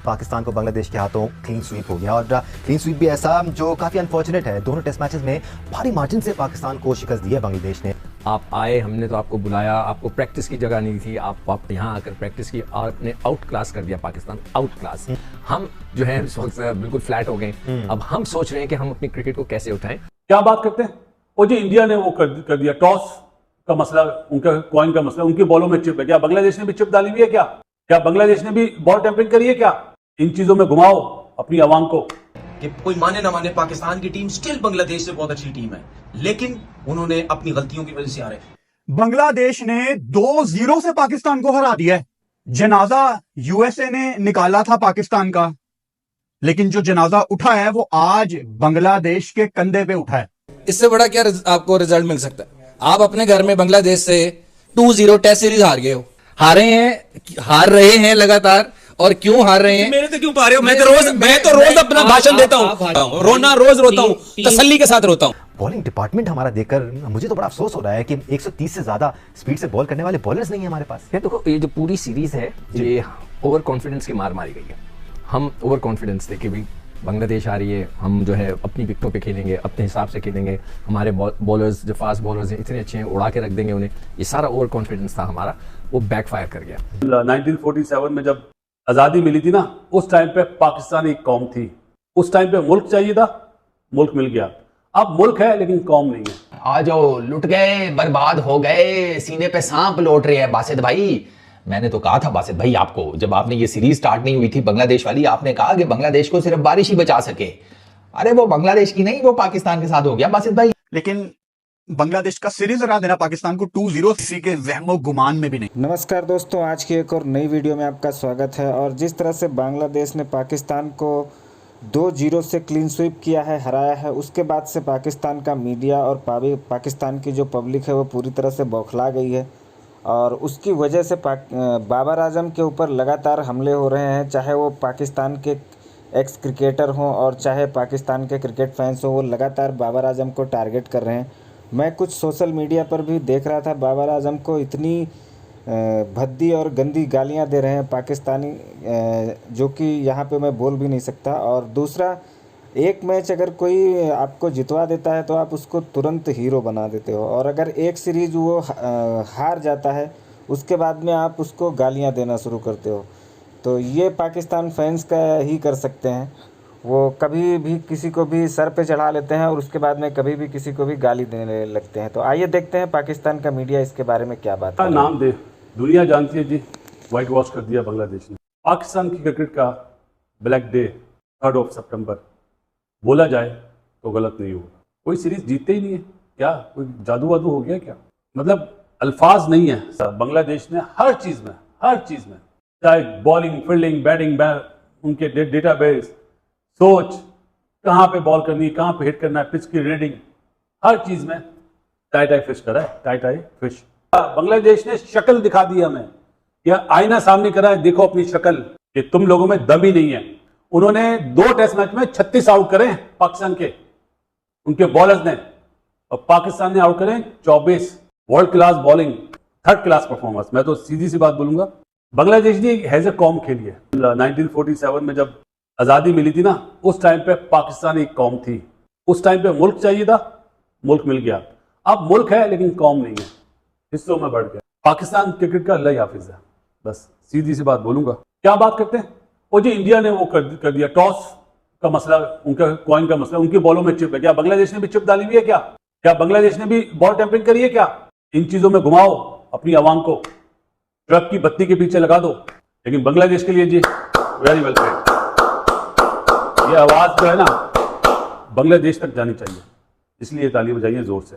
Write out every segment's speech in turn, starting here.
पाकिस्तान को बांग्लादेश के हाथों क्लीन स्वीप हो गया और क्लीन स्वीप भी ऐसा जो काफी अनफॉर्चुनेट है। दोनों टेस्ट मैचेस में भारी मार्जिन से पाकिस्तान को शिकस्त दी है बांग्लादेश ने। आप आए, हमने तो आपको बुलाया, आपको प्रैक्टिस की जगह नहीं थी, आप यहाँ आकर प्रैक्टिस की और आपने आउट क्लास कर दिया पाकिस्तान, आउट क्लास। हम जो है इस वक्त बिल्कुल फ्लैट हो गए। अब हम सोच रहे हैं कि हम अपनी क्रिकेट को कैसे उठाएं। क्या बात करते हैं वो जी, इंडिया ने वो कर दिया, टॉस का मसला, उनका कॉइन का मसला, उनकी बॉलों में चिप है। क्या बांग्लादेश ने भी चिप डाली हुई है? क्या बांग्लादेश ने भी बॉल टेम्परिंग करी है? क्या इन चीजों में घुमाओ अपनी आवाम को। कि कोई माने ना माने, पाकिस्तान की टीम स्टिल बांग्लादेश से बहुत अच्छी टीम है, लेकिन उन्होंने अपनी गलतियों की वजह से हारे। बांग्लादेश ने 2-0 से पाकिस्तान को हरा दिया है। जनाजा यूएसए ने निकाला था पाकिस्तान का, लेकिन जो जनाजा उठा है वो आज बांग्लादेश के कंधे पे उठा है। इससे बड़ा क्या आपको रिजल्ट मिल सकता है? आप अपने घर में बांग्लादेश से 2-0 टेस्ट सीरीज हार गए हो, हार रहे हैं लगातार। और क्यों हार रहे हैं? मेरे तो क्यों पा रहे हो? मैं तो रोज अपना भाषण देता हूँ, रोना रोज रोता हूँ, तसल्ली के साथ रोता हूँ। बॉलिंग डिपार्टमेंट हमारा देखकर मुझे तो बड़ा अफसोस हो रहा है कि 130 से ज्यादा स्पीड से बॉल करने वाले बॉलर्स नहीं है हमारे पास। देखो, ये जो पूरी सीरीज है ये ओवर कॉन्फिडेंस की मार मारी गई है। हम ओवर कॉन्फिडेंस थे कि भाई बांग्लादेश आ रही है, हम जो है अपनी विकेटों पे खेलेंगे, अपने हिसाब से खेलेंगे, हमारे बॉलर्स जो फास्ट बॉलर्स हैं इतने अच्छे हैं, उड़ा के रख देंगे उन्हें। ये सारा ओवर कॉन्फिडेंस था हमारा, वो बैकफायर कर गया। 1947 में जब आजादी मिली थी ना, उस टाइम पे पाकिस्तान एक कौम थी। उस टाइम पे मुल्क चाहिए था, मुल्क मिल गया। अब मुल्क है लेकिन कौम नहीं है। आ जाओ, लुट गए, बर्बाद हो गए, सीने पे सांप लौट रहे हैं। बासित भाई, मैंने तो कहा था बासित भाई आपको, जब आपने ये सीरीज स्टार्ट नहीं हुई थी बांग्लादेश वाली, आपने कहा कि बांग्लादेश को सिर्फ बारिश ही बचा सके। अरे वो बांग्लादेश की नहीं, वो पाकिस्तान के साथ हो गया बासित भाई। लेकिन बांग्लादेश का सीरीज हरा देना पाकिस्तान को 2-0 किसी के वहमो गुमान में भी नहीं। नमस्कार दोस्तों, आज की एक और नई वीडियो में आपका स्वागत है। और जिस तरह से बांग्लादेश ने पाकिस्तान को 2-0 से क्लीन स्वीप किया है, हराया है, उसके बाद से पाकिस्तान का मीडिया और पाकिस्तान की जो पब्लिक है वो पूरी तरह से बौखला गई है। और उसकी वजह से बाबर आजम के ऊपर लगातार हमले हो रहे हैं, चाहे वो पाकिस्तान के एक्स क्रिकेटर हों और चाहे पाकिस्तान के क्रिकेट फैंस हों, वो लगातार बाबर आजम को टारगेट कर रहे हैं। मैं कुछ सोशल मीडिया पर भी देख रहा था, बाबर आजम को इतनी भद्दी और गंदी गालियां दे रहे हैं पाकिस्तानी, जो कि यहाँ पे मैं बोल भी नहीं सकता। और दूसरा, एक मैच अगर कोई आपको जितवा देता है तो आप उसको तुरंत हीरो बना देते हो, और अगर एक सीरीज़ वो हार जाता है उसके बाद में आप उसको गालियां देना शुरू करते हो। तो ये पाकिस्तान फैंस का ही कर सकते हैं, वो कभी भी किसी को भी सर पे चढ़ा लेते हैं और उसके बाद में कभी भी किसी को भी गाली देने लगते हैं। तो आइए देखते हैं पाकिस्तान का मीडिया इसके बारे में क्या बात है। नाम दे, दुनिया जानती है जी, वाइट वॉश कर दिया बांग्लादेश ने। पाकिस्तान की क्रिकेट का ब्लैक डे 3 सितंबर बोला जाए तो गलत नहीं होगा। कोई सीरीज जीतते ही नहीं है क्या? कोई जादू वादू हो गया क्या? मतलब अल्फाज नहीं है। बांग्लादेश ने हर चीज में चाहे बॉलिंग, फील्डिंग, बैटिंग, उनके डेटाबेस, सोच, कहाँ पे बॉल करनी है, कहाँ पे हिट करना है, पिच की रीडिंग, हर चीज में टाई फिश करा है, टाई फिश। बांग्लादेश ने शक्ल दिखा दी हमें, यह आईना सामने करा है, देखो अपनी शक्ल कि तुम लोगों में दम ही नहीं है। उन्होंने 2 टेस्ट मैच में 36 आउट करे पाकिस्तान के, उनके बॉलर्स ने, और पाकिस्तान ने आउट करे 24। World class bowling, 3rd class performance. मैं तो सीधी सी बात बोलूंगा, बांग्लादेश ने हैज ए कौम खेली है। 1947 में जब आजादी मिली थी ना, उस टाइम पे पाकिस्तान एक कौम थी। उस टाइम पे मुल्क चाहिए था, मुल्क मिल गया। अब मुल्क है लेकिन कौम नहीं है, हिस्सों में बढ़ गया। पाकिस्तान क्रिकेट का अल्लाह हाफिज है, बस सीधी सी बात बोलूंगा। क्या बात करते हैं वो जी, इंडिया ने वो कर दिया, टॉस का मसला, उनका कॉइन का मसला, उनकी बॉलों में चिप है। क्या बांग्लादेश ने भी चिप डाली हुई है? क्या बांग्लादेश ने भी बॉल टेम्परिंग करी है? क्या इन चीजों में घुमाओ अपनी आवाम को, ट्रक की बत्ती के पीछे लगा दो। लेकिन बांग्लादेश के लिए जी वेरी वेल प्लेड। ये आवाज जो है ना बांग्लादेश तक जानी चाहिए, इसलिए ताली बजाइए जोर से।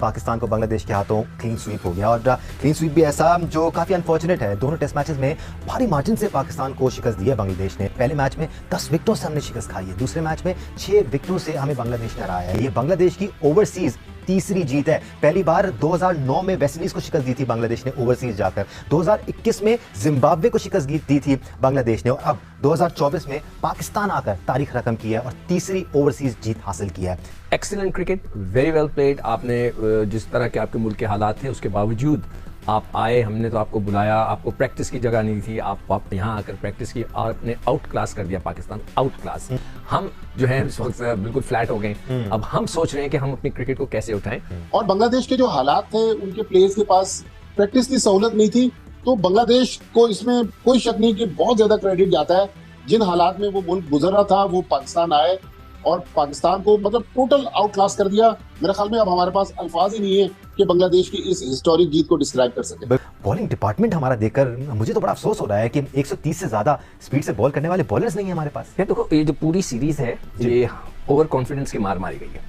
पाकिस्तान को बांग्लादेश के हाथों क्लीन स्वीप हो गया और क्लीन स्वीप भी ऐसा जो काफी अनफॉर्चुनेट है। दोनों टेस्ट मैचेस में भारी मार्जिन से पाकिस्तान को शिकस्त दी है बांग्लादेश ने। पहले मैच में 10 विकेटों से हमने शिकस्त खाई है, दूसरे मैच में 6 विकेटों से हमें बांग्लादेश ने हराया है। ये बांग्लादेश की ओवरसीज तीसरी जीत है। पहली बार 2009 में वेस्टइंडीज को शिकस्त दी थी बांग्लादेश ने ओवरसीज जाकर, 2021 में जिम्बाब्वे को शिकस्त दी थी बांग्लादेश ने, और अब 2024 में पाकिस्तान आकर तारीख रकम की है और तीसरी ओवरसीज जीत हासिल की है। Excellent cricket, very well played. आपने जिस तरह के आपके मुल्क के हालात थे उसके बावजूद आप आए, हमने तो आपको बुलाया, आपको प्रैक्टिस की जगह नहीं थी, आप यहाँ आकर प्रैक्टिस की और आपने आउट क्लास कर दिया पाकिस्तान, आउट क्लास। हम जो है इस वक्त बिल्कुल फ्लैट हो गए। अब हम सोच रहे हैं कि हम अपनी क्रिकेट को कैसे उठाएं। और बांग्लादेश के जो हालात थे, उनके प्लेयर्स के पास प्रैक्टिस की सहूलत नहीं थी, तो बांग्लादेश को इसमें कोई शक नहीं कि बहुत ज्यादा क्रेडिट जाता है। जिन हालात में वो मुल्क गुजर रहा था, वो पाकिस्तान आए और पाकिस्तान को मतलब टोटल आउट क्लास कर दिया। मेरे ख्याल में अब हमारे पास अल्फाज ही नहीं है कि बांग्लादेश की इस हिस्टोरिक जीत को डिस्क्राइब कर सके। बॉलिंग डिपार्टमेंट हमारा देखकर मुझे तो बड़ा अफसोस हो रहा है कि 130 से ज्यादा स्पीड से बॉल करने वाले बॉलर्स नहीं है हमारे पास। ये देखो, ये जो पूरी सीरीज है ये ओवर कॉन्फिडेंस की मार मारी गई है।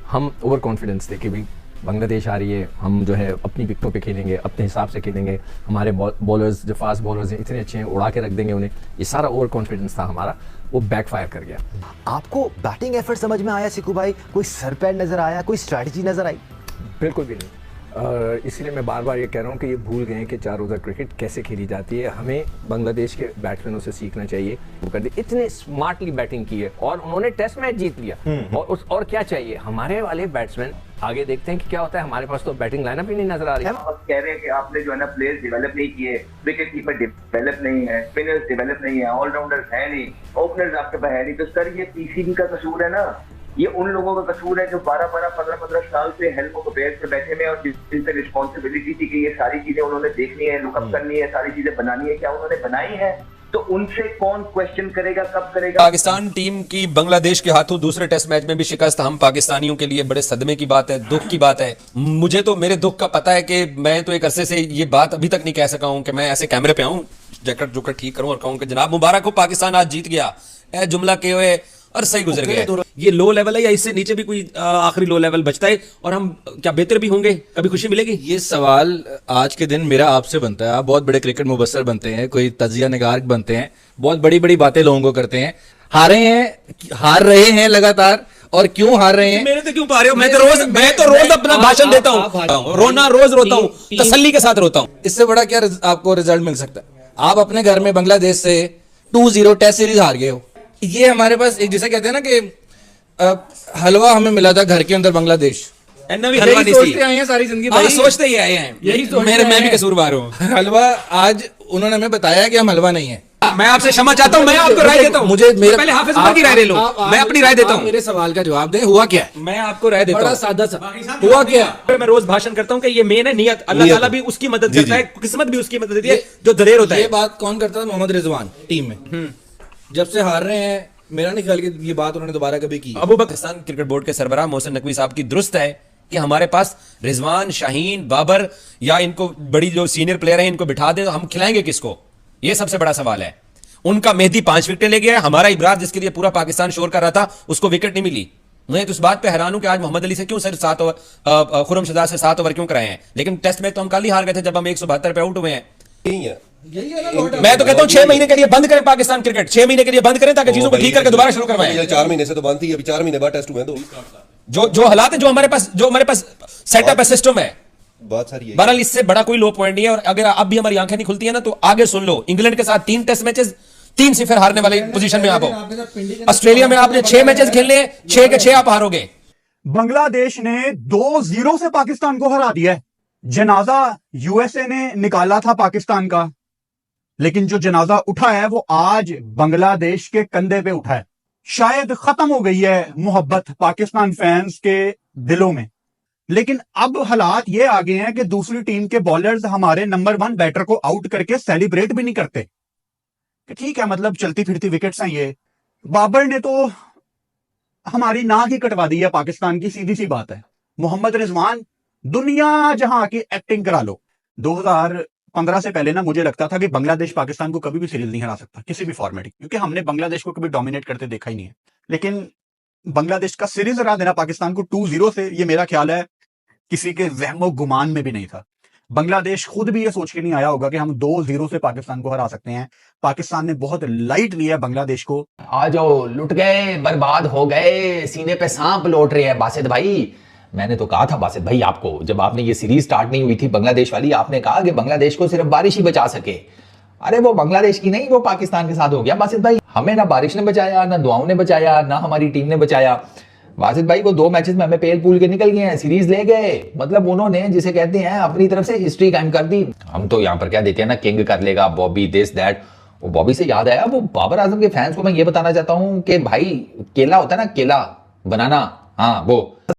हम ओवर कॉन्फिडेंस थे कि भाई बांग्लादेश आ रही है, हम जो है अपनी विकेटों पे खेलेंगे, अपने हिसाब से खेलेंगे, हमारे बॉलर्स जो फास्ट बॉलर्स हैं इतने अच्छे हैं, उड़ा के रख देंगे उन्हें। ये सारा ओवर कॉन्फिडेंस था हमारा, वो बैकफायर कर गया। आपको बैटिंग एफर्ट समझ में आया सिकू भाई? कोई सरपैर नजर आया, कोई स्ट्रैटेजी नजर आई? बिल्कुल भी नहीं। इसीलिए मैं बार बार ये कह रहा हूँ कि ये भूल गए कि 4 ओवर क्रिकेट कैसे खेली जाती है। हमें बांग्लादेश के बैट्समैनों से सीखना चाहिए। वो कर दिए, इतने स्मार्टली बैटिंग की है और उन्होंने टेस्ट मैच जीत लिया। और क्या चाहिए हमारे वाले बैट्समैन? आगे देखते हैं कि क्या होता है। हमारे पास तो बैटिंग लाइनअप ही नहीं नजर आ रही है। आप कह रहे हैं कि आपने जो है ना प्लेयर्स डेवलप नहीं किए, विकेट कीपर डेवलप नहीं है, स्पिनर्स डेवलप नहीं है, ऑलराउंडर्स है नहीं, ओपनर्स आपके पास है नहीं। तो सर ये पीसीबी का कसूर है ना, ये उन लोगों का कसूर है जो 12-12, 15-15 साल से हेल्प को बेस पे बैठे हुए और जिन पे रिस्पॉन्सिबिलिटी थी कि ये सारी चीजें उन्होंने देखनी है, लुकअप करनी है, सारी चीजें बनानी है, क्या उन्होंने बनाई है? तो उनसे कौन क्वेश्चन करेगा, कब करेगा? पाकिस्तान टीम की बांग्लादेश के हाथों दूसरे टेस्ट मैच में भी शिकस्त हम पाकिस्तानियों के लिए बड़े सदमे की बात है, दुख की बात है। मुझे तो मेरे दुख का पता है कि मैं तो एक अरसे से ये बात अभी तक नहीं कह सका हूं कि मैं ऐसे कैमरे पे आऊं, जैकेट जुकेट ठीक करूं और कहूं कि जनाब मुबारक हो, पाकिस्तान आज जीत गया। ए जुमला के हुए और सही गुजर गया। ये लो लेवल है या इससे नीचे भी कोई आखिरी लो लेवल बचता है? और हम क्या बेहतर भी होंगे? कभी खुशी मिलेगी? ये सवाल आज के दिन मेरा आपसे बनता है। आप बहुत बड़े क्रिकेट मुबस्सर बनते हैं, कोई तजिया निगार बनते हैं, बहुत बड़ी बड़ी बातें लोगों को करते हैं। हार रहे हैं लगातार, और क्यों हार रहे हैं? मेरे तो क्यों पा रहे हो? मैं तो रोज अपना भाषण देता हूँ, रोना रोज रोता हूँ, तसल्ली के साथ रोता हूँ। इससे बड़ा क्या आपको रिजल्ट मिल सकता है? आप अपने घर में बांग्लादेश से 2-0 टेस्ट सीरीज हार गए हो। ये हमारे पास एक जैसा कहते हैं ना कि हलवा हमें मिला था घर के अंदर बांग्लादेश। सोचते आए हैं सारी जिंदगी, सोचते ही आए हैं, यही मैं भी कसूरवार हूँ। हलवा आज उन्होंने हमें बताया कि हम हलवा नहीं है। मैं आपसे क्षमा चाहता हूँ, मैं आपको राय देता हूँ। मुझे पहले हाफिज उमर की राय ले लो, मैं अपनी राय देता हूँ। मेरे सवाल का जवाब दे, हुआ क्या है? मैं आपको राय देता हूँ, बड़ा सादा सा। हुआ क्या? मैं रोज भाषण करता हूँ कि ये मेन है नियत। अल्लाह ताला भी उसकी मदद करता है, किस्मत भी उसकी मदद देती है जो दलेर होता है। ये बात कौन करता था? मोहम्मद रिजवान टीम में जब से हार रहे हैं, मेरा नहीं ख्याल कि ये बात उन्होंने दोबारा कभी की। अबू बकर पाकिस्तान क्रिकेट बोर्ड के सरबराह मोहसिन नकवी साहब की दुरुस्त है कि हमारे पास रिजवान, शाहीन, बाबर या इनको बड़ी जो सीनियर प्लेयर हैं इनको बिठा दें तो हम खिलाएंगे किसको? ये सबसे बड़ा सवाल है। उनका मेहदी 5 विकेटें ले गया, हमारा इब्रार जिसके लिए पूरा पाकिस्तान शोर कर रहा था उसको विकेट नहीं मिली। मैं तो इस बात पे हैरान हूं कि आज मोहम्मद अली से क्यों सिर्फ 7 ओवर, खुरम शहजाद से 7 ओवर क्यों कराए हैं? लेकिन टेस्ट में तो हम कल ही हार गए थे जब हम 172 पे आउट हुए हैं। मैं तो कहता हूं 6 महीने के लिए बंद करें पाकिस्तान क्रिकेट, 6 महीने के लिए बंद करें ताकि चीजों को ठीक करके दोबारा शुरू करवाएं। 4 महीने से तो बंद थी, अभी 4 महीने बाद टेस्ट हुए तो जो हालात है, जो हमारे पास सेटअप है, सिस्टम है, बात सारी है। बहरहाल इससे बड़ा कोई लो पॉइंट नहीं है। और अगर अब भी हमारी आंखें नहीं खुलती है ना तो आगे सुन लो, इंग्लैंड के साथ 3 टेस्ट मैचेस 3-0 हारने वाले पोजीशन में आप हो। ऑस्ट्रेलिया में आपने 6 मैचेस खेलने हैं, 6 के 6 आप हारोगे। बांग्लादेश ने 2-0 से पाकिस्तान को हरा दिया है। जनाजा यूएसए ने निकाला था पाकिस्तान का, लेकिन जो जनाजा उठा है वो आज बांग्लादेश के कंधे पे उठा है। शायद खत्म हो गई है मोहब्बत पाकिस्तान फैंस के दिलों में, लेकिन अब हालात ये आ गए हैं कि दूसरी टीम के बॉलर्स हमारे नंबर 1 बैटर को आउट करके सेलिब्रेट भी नहीं करते। ठीक है, मतलब चलती फिरती विकेट्स हैं ये। बाबर ने तो हमारी नाक ही कटवा दी है पाकिस्तान की, सीधी सी बात है। मोहम्मद रिजवान दुनिया जहां की एक्टिंग करा लो। 2015 से पहले ना मुझे लगता था कि बांग्लादेश पाकिस्तान को कभी भी सीरीज नहीं हरा सकता किसी भी फॉर्मेट, क्योंकि हमने बांग्लादेश को कभी डोमिनेट करते देखा ही नहीं है। लेकिन बांग्लादेश का सीरीज हरा देना पाकिस्तान को 2-0 से, ये मेरा ख्याल है किसी के वहमो गुमान में भी नहीं था। बांग्लादेश खुद भी ये सोच के नहीं आया होगा कि हम 2-0 से पाकिस्तान को हरा सकते हैं। पाकिस्तान ने बहुत लाइट लिया बांग्लादेश को। आ जाओ, लुट गए, बर्बाद हो गए, सीने पे सांप लौट रहे हैं बासित भाई। मैंने तो कहा था बासित भाई आपको, जब आपने ये सीरीज स्टार्ट नहीं हुई थी बांग्लादेश वाली, आपने कहा कि बांग्लादेश को सिर्फ बारिश ही बचा सके। अरे वो बांग्लादेश की नहीं, वो पाकिस्तान के साथ हो गया बासित भाई। हमें ना बारिश ने बचाया, ना दुआओं ने बचाया, ना हमारी टीम ने बचाया। वाजिद भाई वो 2 मैचेस में हमें पेल पूल के निकल गए हैं, सीरीज ले गए, मतलब उन्होंने जिसे कहते हैं अपनी तरफ से हिस्ट्री कायम कर दी। हम तो यहाँ पर क्या देते हैं ना, किंग कर लेगा बॉबी, दिस दैट। वो बॉबी से याद आया, वो बाबर आजम के फैंस को मैं ये बताना चाहता हूँ कि भाई केला होता है ना, केला बनाना, हाँ वो